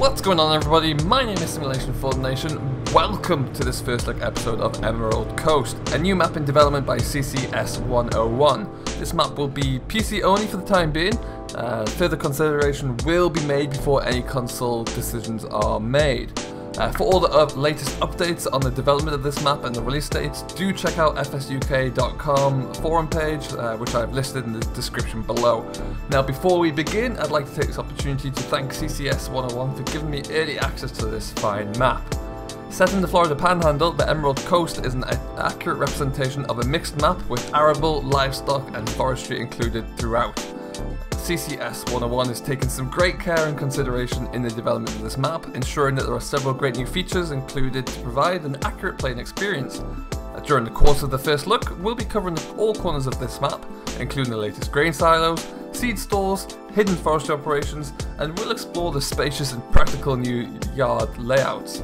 What's going on, everybody? My name is SimulationForTheNation. Welcome to this first look episode of Emerald Coast, a new map in development by CCS101. This map will be PC only for the time being. Further consideration will be made before any console decisions are made. For all the latest updates on the development of this map and the release dates, do check out FS17.com forum page, which I've listed in the description below. Now, before we begin, I'd like to take this opportunity to thank CCS101 for giving me early access to this fine map. Set in the Florida Panhandle, the Emerald Coast is an accurate representation of a mixed map with arable, livestock and forestry included throughout. CCS101 has taken some great care and consideration in the development of this map, ensuring that there are several great new features included to provide an accurate playing experience. During the course of the first look, we'll be covering all corners of this map, including the latest grain silos, seed stores, hidden forestry operations, and we'll explore the spacious and practical new yard layouts,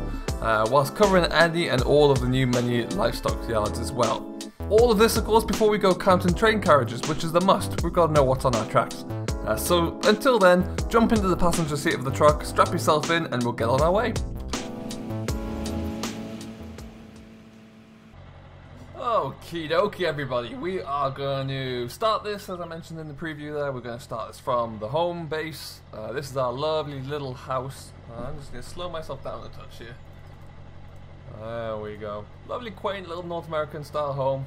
whilst covering any and all of the new many livestock yards as well. All of this, of course, before we go counting train carriages, which is the must. We've got to know what's on our tracks. So until then, jump into the passenger seat of the truck, strap yourself in, and we'll get on our way. Okie dokie, everybody. We are going to start this, as I mentioned in the preview there, we're going to start this from the home base. This is our lovely little house. I'm just going to slow myself down a touch here. There we go. Lovely, quaint little North American style home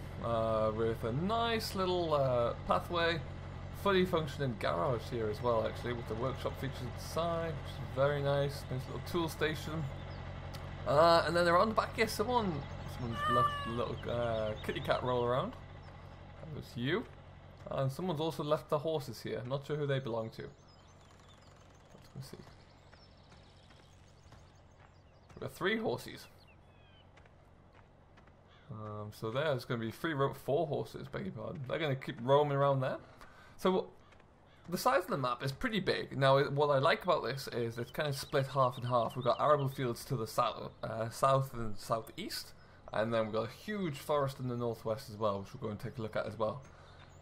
with a nice little pathway. Fully functioning garage here as well, actually, with the workshop features at the side, which is very nice. Nice little tool station. And then around the back, yes, someone's left a little kitty cat roll around. That was you. And someone's also left the horses here. Not sure who they belong to. Let's see. We've got 3 horses. So there's going to be 4 horses, beg your pardon. They're going to keep roaming around there. So the size of the map is pretty big. Now, what I like about this is it's kind of split half and half. We've got arable fields to the south and southeast, and then we've got a huge forest in the northwest as well, which we're going to take a look at as well.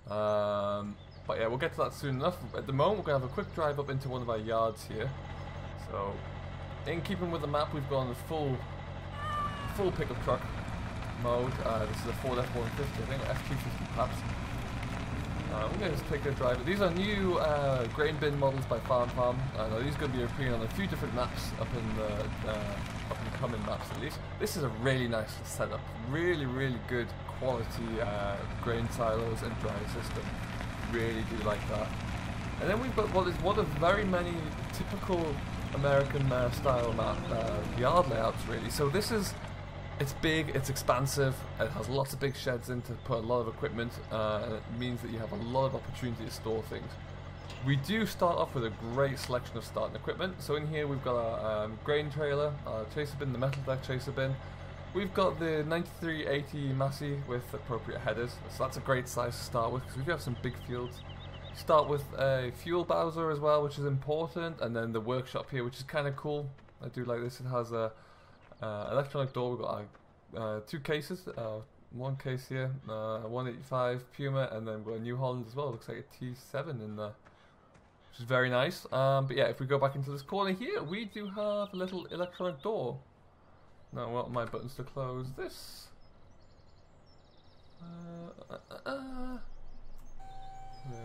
But yeah, we'll get to that soon enough. At the moment, we're going to have a quick drive up into one of our yards here. So, in keeping with the map, we've gone the full pickup truck mode. This is a Ford F-150, I think, F-250 perhaps. We're going to just take a drive. These are new grain bin models by Farm. These are going to be appearing on a few different maps up in the coming maps at least. This is a really nice setup. Really, really good quality grain silos and drying system. Really do like that. And then we've got what is one of very many typical American style map yard layouts, really. So this is. It's big, it's expansive, it has lots of big sheds in to put a lot of equipment, and it means that you have a lot of opportunity to store things. We do start off with a great selection of starting equipment. So in here we've got our grain trailer, our chaser bin, the metal deck chaser bin. We've got the 9380 Massey with appropriate headers, so that's a great size to start with because we do have some big fields. Start with a fuel bowser as well, which is important, and then the workshop here, which is kind of cool. I do like this. It has a electronic door. We've got 2 cases, 1 case here, 185 Puma, and then we've got a New Holland as well. Looks like a T7 in there, which is very nice. But yeah, if we go back into this corner here, we do have a little electronic door. Now, I want my buttons to close this. There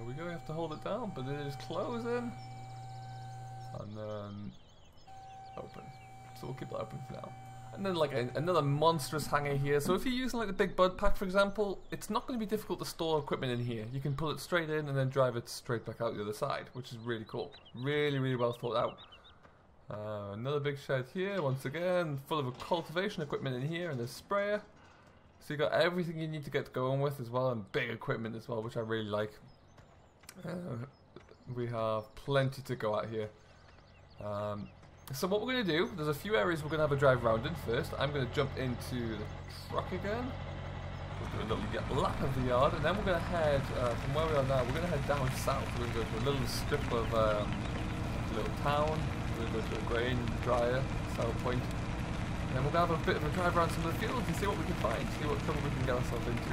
we go. We have to hold it down, but it is closing, and then open. So we'll keep that open for now. And then like another monstrous hangar here. So if you're using like the big bud pack, for example, it's not going to be difficult to store equipment in here. You can pull it straight in and then drive it straight back out the other side, which is really cool. Really, really well thought out. Another big shed here, once again, full of cultivation equipment in here and a sprayer. So you got everything you need to get going with as well, and big equipment as well, which I really like. We have plenty to go at here. So what we're going to do, there's a few areas we're going to have a drive around in first. I'm going to jump into the truck again. We'll do a little lap of the yard, and then we're going to head, from where we are now, we're going to head down south. We're going to go to a little strip of a little town. We're going to go to a grain dryer, South Point. And then we're going to have a bit of a drive around some of the fields and see what we can find, see what trouble we can get ourselves into.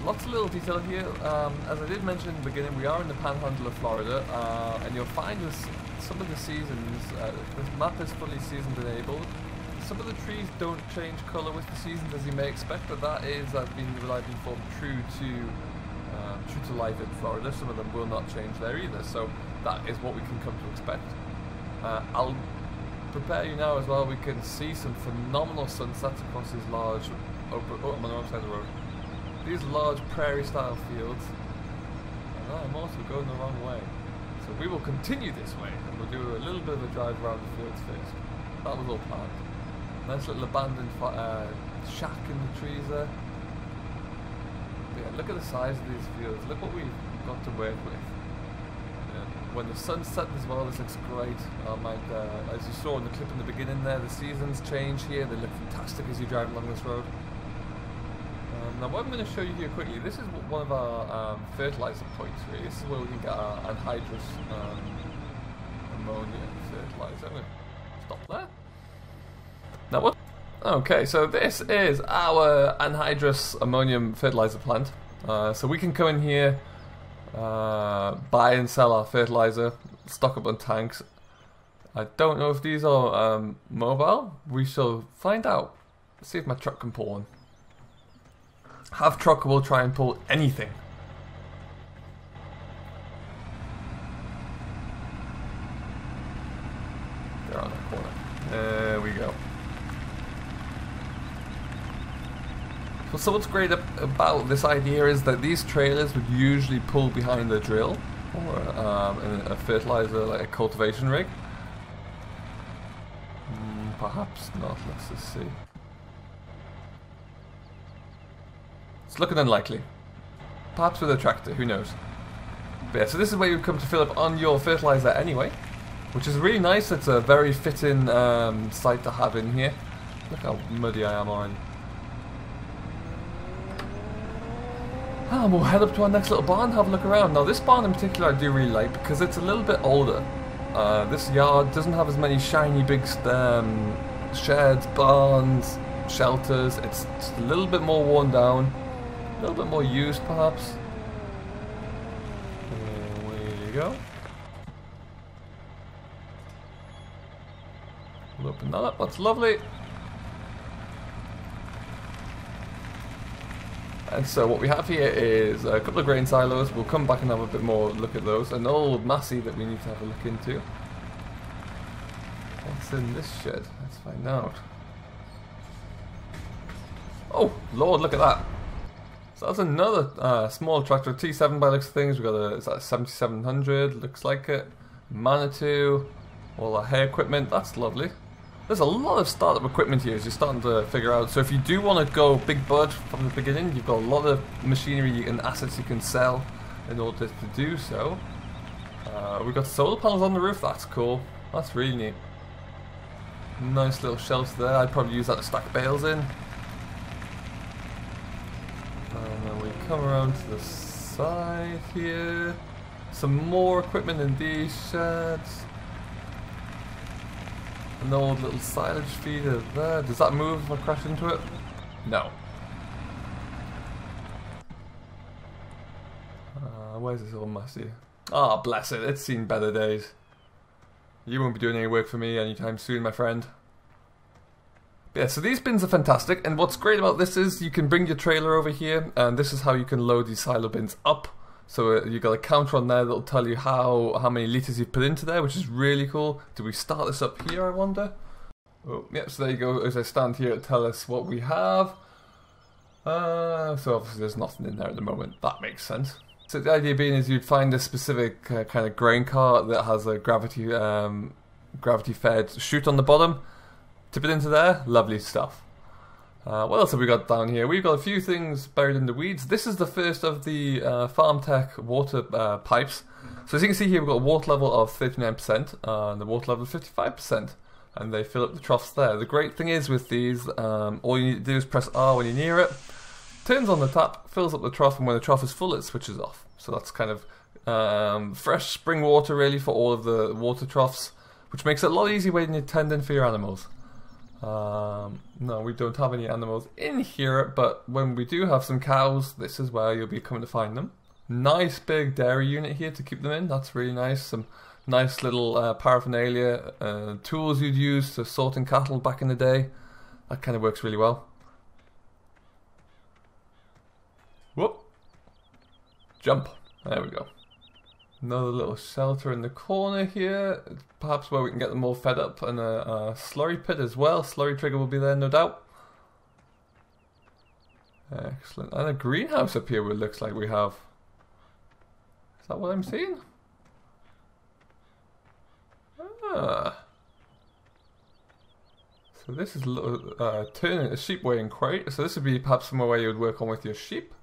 lots of little detail here. As I did mention in the beginning, we are in the panhandle of Florida, and you'll find this, some of the seasons, this map is fully seasoned enabled. Some of the trees don't change colour with the seasons as you may expect, but that is being reliably informed true to life in Florida. Some of them will not change there either, so that is what we can come to expect. I'll prepare you now as well. We can see some phenomenal sunsets across these large open, I'm on the wrong side of the road. These large prairie style fields, and I'm also going the wrong way. So we will continue this way and we'll do a little bit of a drive around the fields first. That was all planned. Nice little abandoned shack in the trees there. But yeah, look at the size of these fields. Look what we've got to work with. When the sun's set as well, this looks great. As you saw in the clip in the beginning there, the seasons change here. They look fantastic as you drive along this road. Now what I'm going to show you here quickly, this is one of our fertilizer points really. This is where we can get our anhydrous ammonia fertilizer. I'm going to stop there. Now what? Okay, so this is our anhydrous ammonium fertilizer plant. So we can come in here, buy and sell our fertilizer, stock up on tanks. I don't know if these are mobile. We shall find out. Let's see if my truck can pull one. Have truck will try and pull anything. They're on that corner. There we go. So what's great about this idea is that these trailers would usually pull behind the drill or a fertilizer, like a cultivation rig. Perhaps not. Let's just see. It's looking unlikely. Perhaps with a tractor, who knows. But yeah, so this is where you come to fill up on your fertilizer anyway, which is really nice. It's a very fitting site to have in here. Look how muddy I am already. And we'll head up to our next little barn, have a look around. Now this barn in particular I do really like because it's a little bit older. This yard doesn't have as many shiny big sheds, barns, shelters. It's just a little bit more worn down, a little bit more used perhaps. There you go. We'll open that up, that's lovely. And so what we have here is a couple of grain silos. We'll come back and have a bit more look at those. An old Massey that we need to have a look into. What's in this shed? Let's find out. Oh, Lord, look at that. So that's another small tractor, T7 by looks of things. We've got a, is that a 7700? Looks like it. Manitou. All our hay equipment. That's lovely. There's a lot of startup equipment here as you're starting to figure out. So if you do want to go big bud from the beginning, you've got a lot of machinery and assets you can sell in order to do so. We've got solar panels on the roof. That's cool. That's really neat. Nice little shelves there. I'd probably use that to stack bales in. And then we come around to the side here. Some more equipment in these sheds. An old little silage feeder there. Does that move if I crash into it? No. Where's this old Massey? Ah, bless it. It's seen better days. You won't be doing any work for me anytime soon, my friend. But yeah, so these bins are fantastic. And what's great about this is you can bring your trailer over here. And this is how you can load these silo bins up. So you've got a counter on there that'll tell you how many litres you've put into there, which is really cool. Do we start this up here, I wonder? Oh, yep, so there you go. As I stand here, it'll tell us what we have. So obviously there's nothing in there at the moment. That makes sense. So the idea being is you'd find a specific kind of grain cart that has a gravity-fed chute on the bottom. Tip it into there. Lovely stuff. What else have we got down here? We've got a few things buried in the weeds. This is the first of the FarmTech water pipes. So as you can see here, we've got a water level of 39% and the water level of 55%. And they fill up the troughs there. The great thing is with these, all you need to do is press R when you're near it. Turns on the tap, fills up the trough, and when the trough is full, it switches off. So that's kind of fresh spring water really for all of the water troughs, which makes it a lot easier when you're tending for your animals. No, we don't have any animals in here, but when we do have some cows, this is where you'll be coming to find them. Nice big dairy unit here to keep them in. That's really nice. Some nice little paraphernalia, tools you'd use to sorting cattle back in the day. That kind of works really well. Whoop. Jump. There we go. Another little shelter in the corner here. Perhaps where we can get them all fed up. And a slurry pit as well. Slurry trigger will be there, no doubt. Excellent. And a greenhouse up here, it looks like we have. Is that what I'm seeing? Ah. So this is a little turning a sheep weighing crate. So this would be perhaps somewhere where you would work on with your sheep.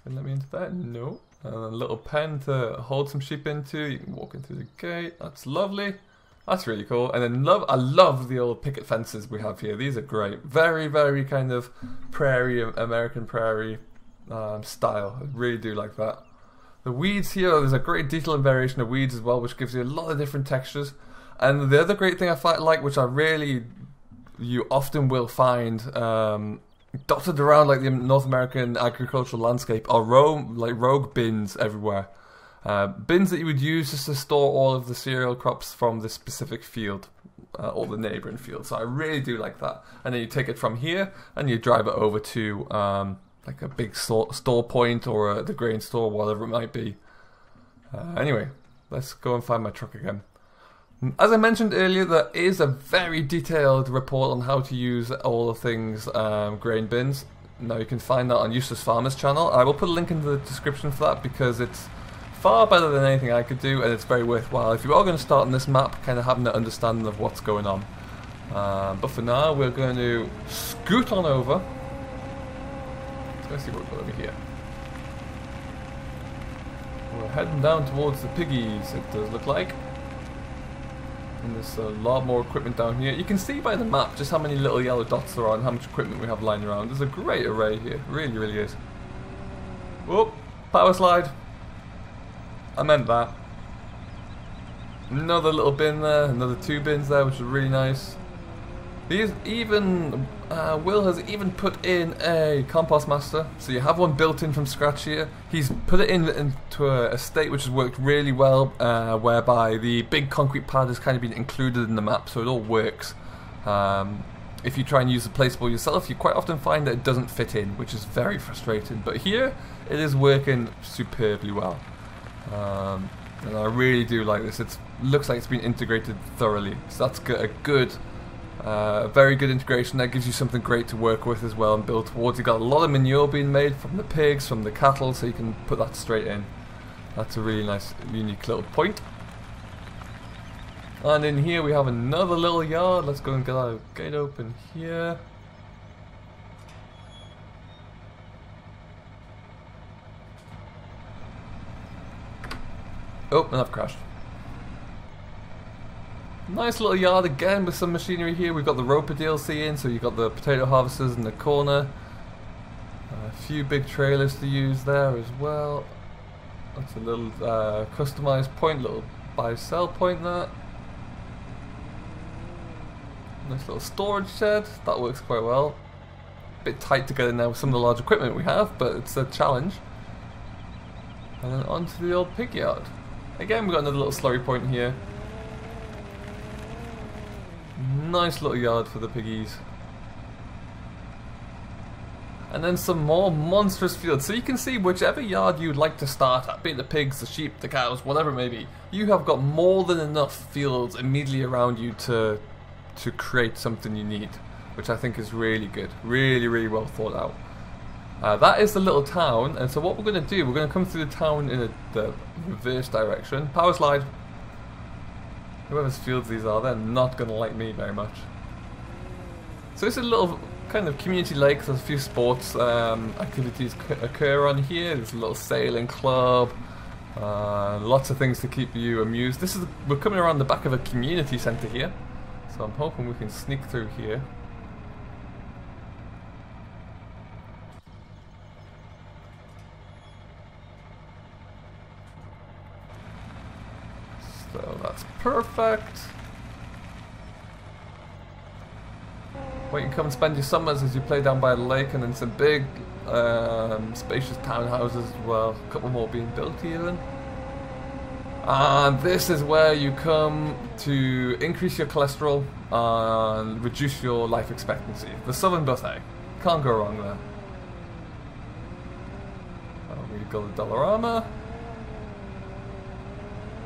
Can let me into that? No. And a little pen to hold some sheep into. You can walk in through the gate. That's lovely. That's really cool. And then I love the old picket fences we have here. These are great. Very, very kind of prairie, American prairie style. I really do like that. The weeds here, there's a great detail and variation of weeds as well, which gives you a lot of different textures. And the other great thing I like, which you often will find dotted around like the North American agricultural landscape, are rogue bins everywhere. Bins that you would use just to store all of the cereal crops from this specific field, or the neighbouring field. So I really do like that. And then you take it from here and you drive it over to like a big store point or the grain store, whatever it might be. Anyway, let's go and find my truck again. As I mentioned earlier, there is a very detailed report on how to use all the things grain bins. Now you can find that on Eustace Farmer's channel. I will put a link in the description for that because it's far better than anything I could do, and it's very worthwhile if you are going to start on this map, kind of having an understanding of what's going on. But for now, we're going to scoot on over. Let's see what we've got over here. We're heading down towards the piggies, it does look like. And there's a lot more equipment down here. You can see by the map just how many little yellow dots there are and how much equipment we have lying around. There's a great array here. Really, really is. Whoop! Power slide. I meant that. Another little bin there. Another 2 bins there, which is really nice. These even Will has even put in a compost master, so you have one built in from scratch here. He's put it into a state which has worked really well, whereby the big concrete pad has kind of been included in the map, so it all works. If you try and use the placeable yourself, you quite often find that it doesn't fit in, which is very frustrating. But here, it is working superbly well, and I really do like this. It looks like it's been integrated thoroughly, so that's a good. Very good integration. That gives you something great to work with as well and build towards. You've got a lot of manure being made from the pigs, from the cattle, so you can put that straight in. That's a really nice, unique little point. And in here we have another little yard. Let's go and get our gate open here. Oh, and I've crashed. Nice little yard again with some machinery here. We've got the roper DLC in, so you've got the potato harvesters in the corner. A few big trailers to use there as well. That's a little customized point, little buy-sell point there. Nice little storage shed. That works quite well. Bit tight to get in there with some of the large equipment we have, but it's a challenge. And then onto the old pig yard. Again, we've got another little slurry point here. Nice little yard for the piggies. And then some more monstrous fields. So you can see whichever yard you'd like to start at, be it the pigs, the sheep, the cows, whatever it may be, you have got more than enough fields immediately around you to create something you need, which I think is really good. Really, really well thought out. That is the little town, and so what we're going to do, we're going to come through the town in the reverse direction. Power slide. Whoever's fields these are, they're not going to like me very much. So this is a little kind of community lake. There's a few sports activities occur on here. There's a little sailing club. Lots of things to keep you amused. We're coming around the back of a community centre here. So I'm hoping we can sneak through here. So that's perfect. where you can come and spend your summers as you play down by the lake, and then some big spacious townhouses as well. A couple more being built even. And this is where you come to increase your cholesterol and reduce your life expectancy. The Southern Buffet. Can't go wrong there. We've got the Dollarama.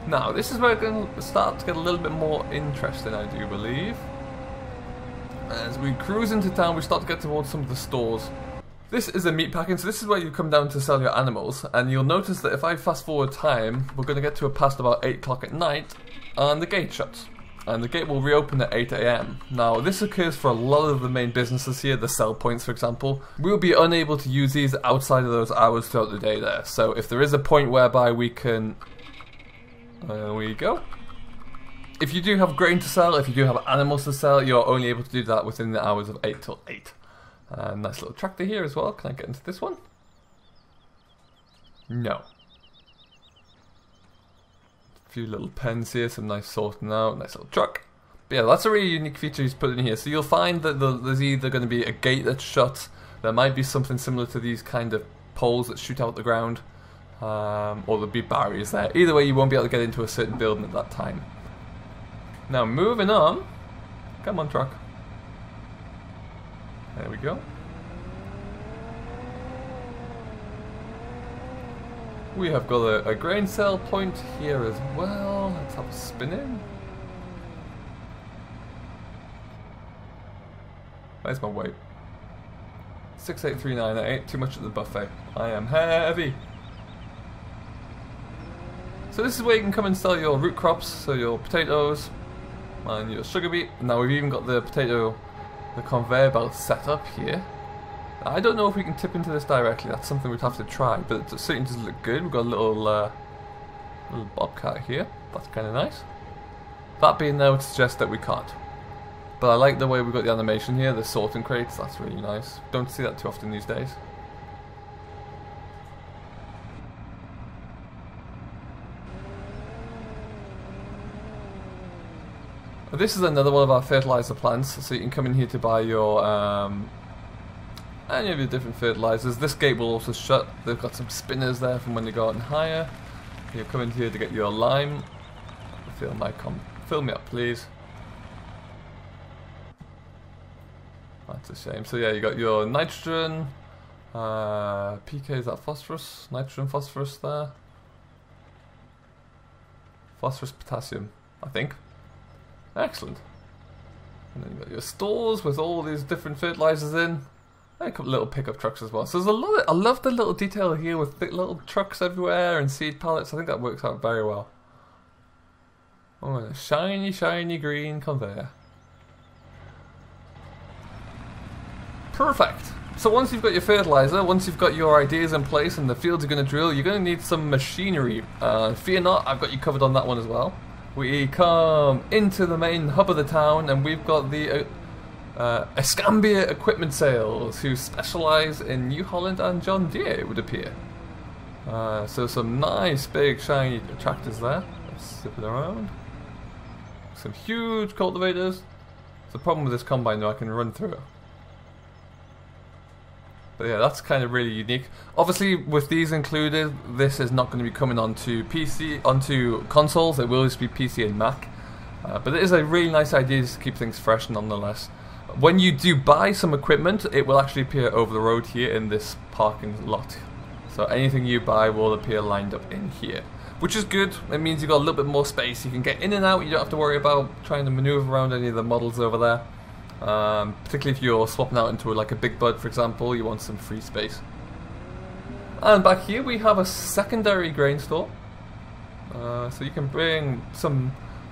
Now, this is where it's going to start to get a little bit more interesting, I do believe. As we cruise into town, we start to get towards some of the stores. This is a meat packing, so this is where you come down to sell your animals, and you'll notice that if I fast forward time, we're going to get to past about 8 o'clock at night, and the gate shuts. And the gate will reopen at 8 AM. Now, this occurs for a lot of the main businesses here, the sell points for example. We'll be unable to use these outside of those hours throughout the day there. So if there is a point whereby we can... There we go. If you do have grain to sell, if you do have animals to sell, you're only able to do that within the hours of 8 till 8. Nice little tractor here as well. Can I get into this one? No. Few little pens here, some nice sorting out, nice little truck. But yeah, that's a really unique feature he's put in here. So you'll find that there's either going to be a gate that's shut, there might be something similar to these kind of poles that shoot out the ground, or there'll be barriers there. Either way, you won't be able to get into a certain building at that time. Now moving on, come on truck. There we go. We have got a grain sell point here as well. Let's have a spin in. Where's my weight? 683.9. I ate too much at the buffet. I am heavy. So this is where you can come and sell your root crops, so your potatoes and your sugar beet. Now we've even got the conveyor belt set up here. I don't know if we can tip into this directly, that's something we'd have to try, but it certainly does look good. We've got a little bobcat here, that's kind of nice. That being there would suggest that we can't. But I like the way we've got the animation here, the sorting crates, that's really nice. Don't see that too often these days. This is another one of our fertilizer plants, so you can come in here to buy your any of your different fertilizers. This gate will also shut. They've got some spinners there from when they go out and hire. You come in here to get your lime. Fill me up, please. That's a shame. So yeah, you got your nitrogen. PK, is that phosphorus? Nitrogen, phosphorus there. Phosphorus, potassium, I think. Excellent. And then you got your stores with all these different fertilizers in. And a couple little pickup trucks as well. So there's a lot. I love the little detail here with little trucks everywhere and seed pallets. I think that works out very well. Oh, and a shiny, shiny green conveyor. Perfect. So once you've got your fertilizer, once you've got your ideas in place and the fields are going to drill, you're going to need some machinery. Fear not, I've got you covered on that one as well. We come into the main hub of the town and we've got the Escambia Equipment Sales, who specialise in New Holland and John Deere, it would appear. So some nice big shiny tractors there. Let's zip it around. Some huge cultivators. The problem with this combine though, I can run through it. But yeah, that's kind of really unique. Obviously, with these included, this is not going to be coming onto consoles. It will just be PC and Mac. But it is a really nice idea to keep things fresh nonetheless. When you do buy some equipment, it will actually appear over the road here in this parking lot. So anything you buy will appear lined up in here, which is good. It means you've got a little bit more space. You can get in and out. You don't have to worry about trying to maneuver around any of the models over there. Particularly if you're swapping out into like a Big Bud, for example, you want some free space. And back here we have a secondary grain store. So you can bring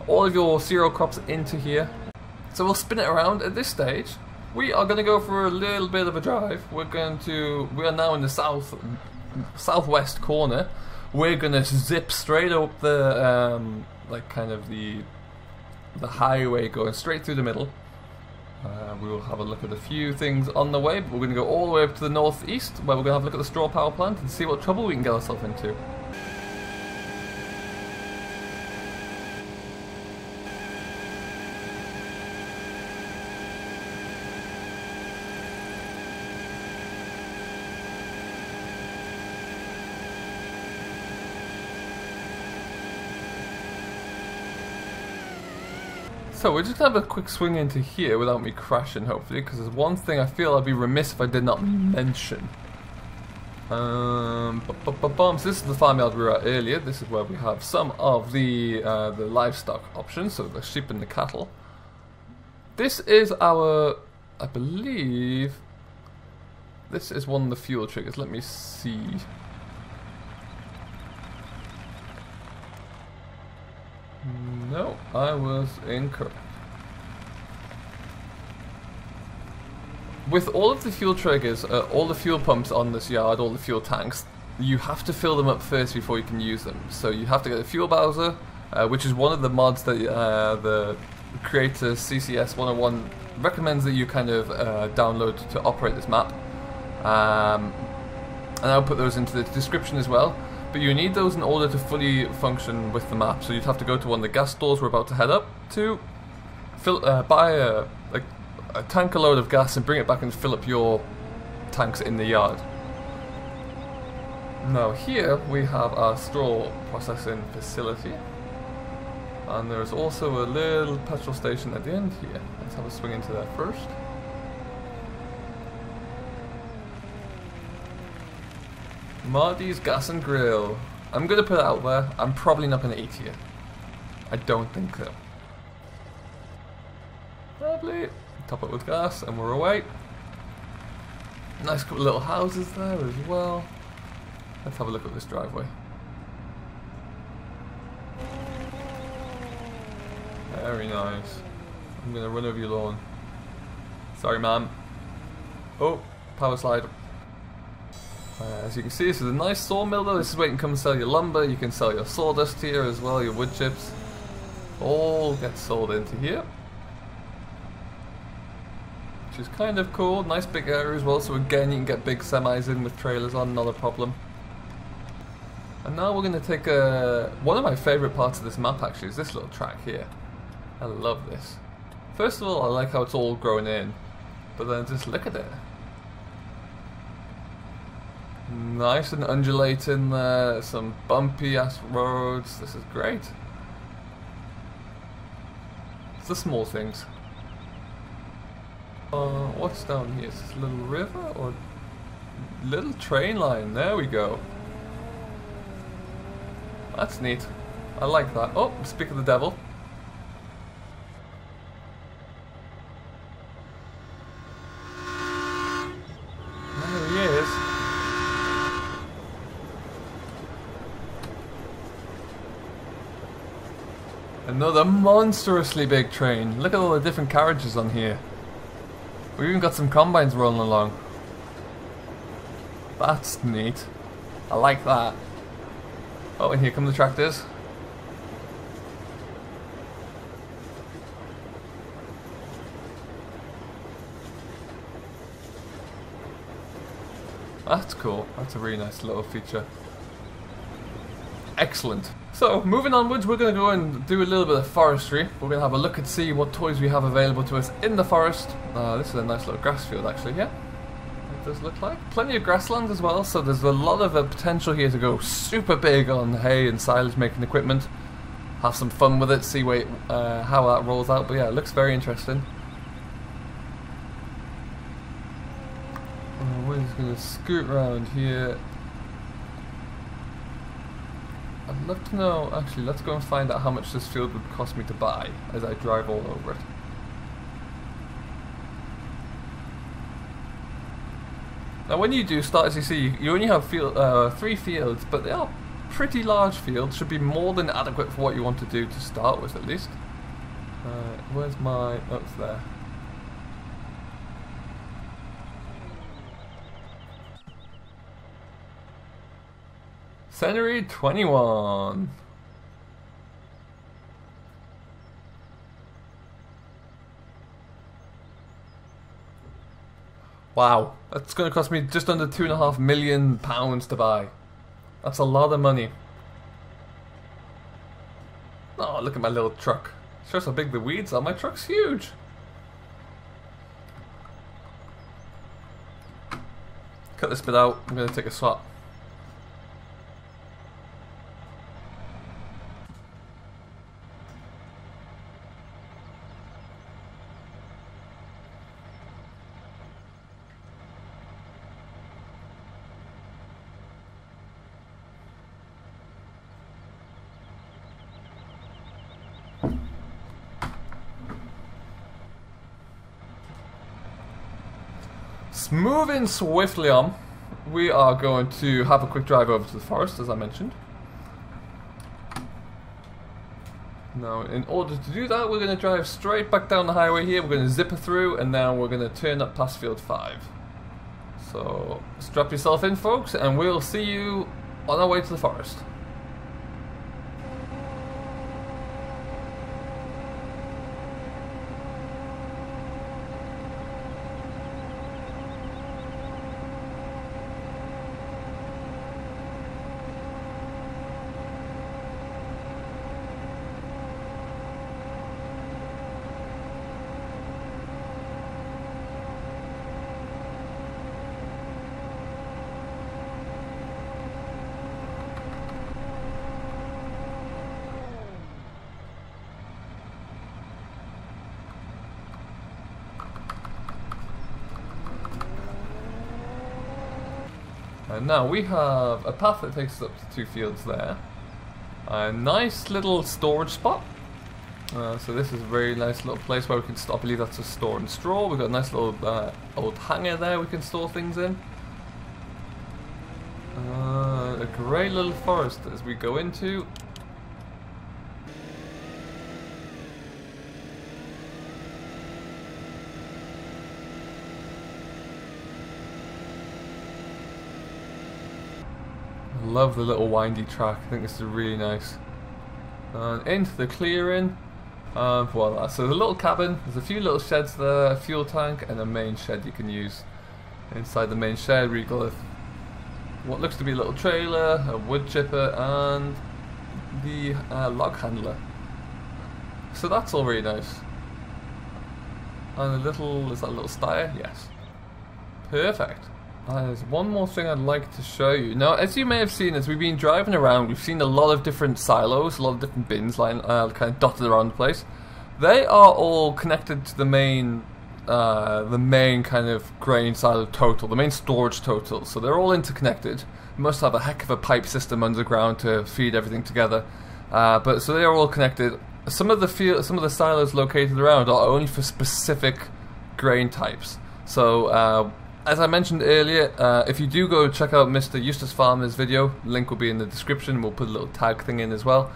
all of your cereal crops into here. So we'll spin it around. At this stage, we are going to go for a little bit of a drive. We are now in the southwest corner. We're going to zip straight up the the highway going straight through the middle. We will have a look at a few things on the way, but we're going to go all the way up to the northeast, where we're going to have a look at the straw power plant and see what trouble we can get ourselves into. So we're just going to have a quick swing into here without me crashing, hopefully, because there's one thing I feel I'd be remiss if I did not mention. So this is the farmyard we were at earlier. This is where we have some of the livestock options, so the sheep and the cattle. This is our, I believe, this is one of the fuel triggers. Let me see. No, I was incorrect. With all of the fuel triggers, all the fuel pumps on this yard, all the fuel tanks, you have to fill them up first before you can use them. So you have to get a fuel bowser, which is one of the mods that the creator CCS 101 recommends that you kind of download to operate this map. And I'll put those into the description as well. But you need those in order to fully function with the map. So you'd have to go to one of the gas stores we're about to head up to, buy a tank a load of gas and bring it back and fill up your tanks in the yard. Now here we have our straw processing facility. And there's also a little petrol station at the end here. Let's have a swing into that first. Marty's Gas and Grill. I'm going to put it out there. I'm probably not going to eat here. I don't think so. Lovely. Top it with gas and we're away. Nice couple of little houses there as well. Let's have a look at this driveway. Very nice. I'm going to run over your lawn. Sorry, ma'am. Oh, power slide. As you can see, this is a nice sawmill though. This is where you can come sell your lumber. You can sell your sawdust here as well, your wood chips. All get sold into here. Which is kind of cool. Nice big area as well. So again, you can get big semis in with trailers on, not a problem. And now we're going to take one of my favourite parts of this map actually is this little track here. I love this. First of all, I like how it's all grown in. But then just look at it. Nice and undulating there, some bumpy ass roads, this is great. It's the small things. What's down here? Is this a little river or little train line? There we go. That's neat. I like that. Oh, speak of the devil. There he is. Another monstrously big train. Look at all the different carriages on here. We even got some combines rolling along. That's neat. I like that. Oh, and here come the tractors. That's cool. That's a really nice little feature. Excellent. So, moving onwards, we're going to go and do a little bit of forestry. We're going to have a look and see what toys we have available to us in the forest. This is a nice little grass field actually here. It does look like. Plenty of grassland as well, so there's a lot of potential here to go super big on hay and silage making equipment. Have some fun with it, see how that rolls out, but yeah, it looks very interesting. We're just going to scoot around here. I'd love to know, actually, let's go and find out how much this field would cost me to buy as I drive all over it. Now when you do start, as you see, you only have 3 fields, but they are pretty large fields, should be more than adequate for what you want to do to start with at least. Where's my, oh it's there. Century 21. Wow, that's going to cost me just under £2.5 million to buy. That's a lot of money. Oh, look at my little truck. Shows how big the weeds are. My truck's huge. Cut this bit out. I'm going to take a swap. moving swiftly on, we are going to have a quick drive over to the forest, as I mentioned. Now, in order to do that, we're going to drive straight back down the highway here. We're going to zipper through, and now we're going to turn up past field 5. So, strap yourself in, folks, and we'll see you on our way to the forest. And now we have a path that takes us up to 2 fields there. A nice little storage spot. So this is a very nice little place where we can stop. I believe that's a store and straw. We've got a nice little old hangar there we can store things in. A great little forest as we go into. Love the little windy track. I think this is really nice. And into the clearing. Voila. So the little cabin. There's a few little sheds there, a fuel tank, and a main shed you can use. Inside the main shed, we've got what looks to be a little trailer, a wood chipper, and the log handler. So that's all really nice. And a little, is that a little stire? Yes. Perfect. There's one more thing I'd like to show you. Now, as you may have seen, as we've been driving around, we've seen a lot of different silos, a lot of different bins lying kind of dotted around the place. They are all connected to the main kind of grain silo total, the main storage total. So they're all interconnected. You must have a heck of a pipe system underground to feed everything together. But so they are all connected. Some of the silos located around are only for specific grain types. So as I mentioned earlier, if you do go check out Mr. Eustace Farmer's video, link will be in the description. We'll put a little tag thing in as well.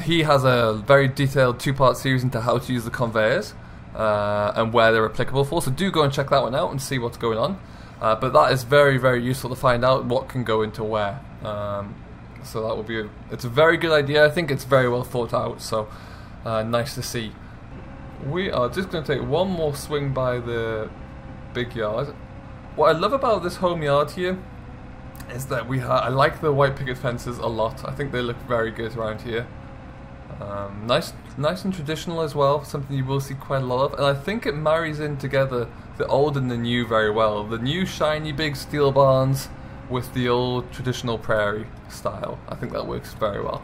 He has a very detailed 2-part series into how to use the conveyors and where they're applicable for. So do go and check that one out and see what's going on. But that is very, very useful to find out what can go into where. So that will be it's a very good idea. I think it's very well thought out. So nice to see. We are just going to take one more swing by the big yard. What I love about this home yard here is that I like the white picket fences a lot. I think they look very good around here. Nice and traditional as well, something you will see quite a lot of, and I think it marries in together the old and the new very well. The new shiny big steel barns with the old traditional prairie style. I think that works very well.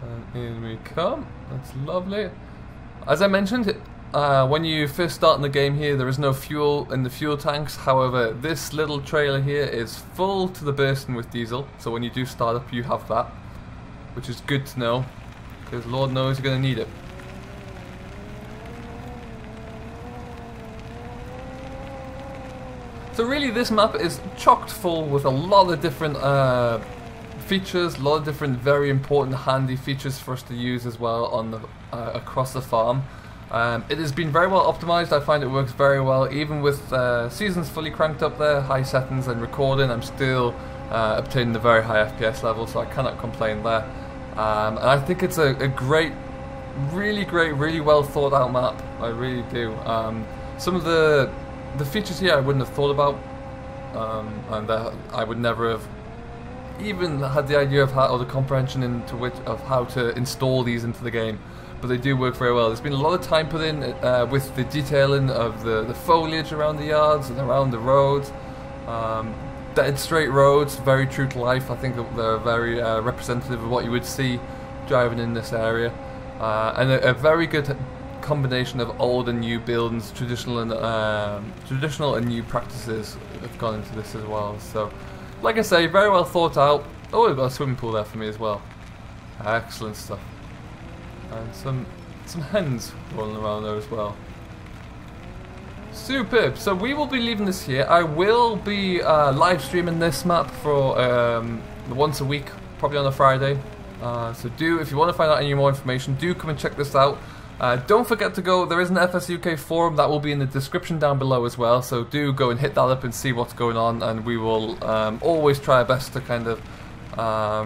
And in we come. That's lovely. As I mentioned, when you first start in the game here, there is no fuel in the fuel tanks. However, this little trailer here is full to the bursting with diesel. So when you do start up, you have that, which is good to know, because Lord knows you're going to need it. So really, this map is chocked full with a lot of different features, a lot of different very important handy features for us to use as well on the across the farm. It has been very well optimized. I find it works very well, even with seasons fully cranked up there, high settings and recording. I'm still obtaining the very high FPS level, so I cannot complain there. And I think it's a great, really well thought out map. I really do. Some of the features here I wouldn't have thought about, and I would never have even had the idea of how, or the comprehension into which of how to install these into the game. But they do work very well. There's been a lot of time put in with the detailing of the foliage around the yards and around the roads. Dead straight roads, very true to life. I think they're very representative of what you would see driving in this area. And a very good combination of old and new buildings, traditional and new practices have gone into this as well. So, like I say, very well thought out. Oh, we've got a swimming pool there for me as well. Excellent stuff. And some hens rolling around there as well. Superb. So we will be leaving this here. I will be live streaming this map for once a week, probably on a Friday. So if you want to find out any more information, do come and check this out. Don't forget to go, there is an FS UK forum that will be in the description down below as well, so do go and hit that up and see what's going on, and we will always try our best to kind of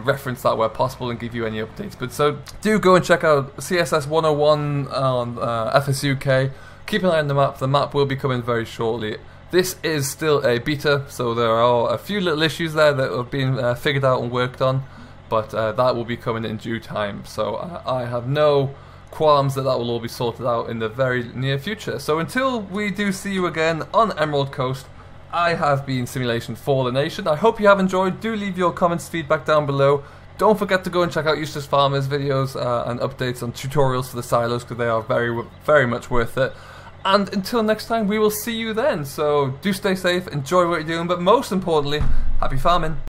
reference that where possible and give you any updates. But so do go and check out CSS 101 on FS UK. Keep an eye on the map will be coming very shortly. This is still a beta, so there are a few little issues there that have been figured out and worked on, but that will be coming in due time, so I have no qualms that will all be sorted out in the very near future. So until we do see you again on Emerald Coast, I have been Simulation for the Nation. I hope you have enjoyed. Do leave your comments, feedback down below. Don't forget to go and check out Eustace Farmer's videos and updates on tutorials for the silos, because they are very much worth it. And until next time, we will see you then. So do stay safe, enjoy what you're doing, but most importantly, happy farming.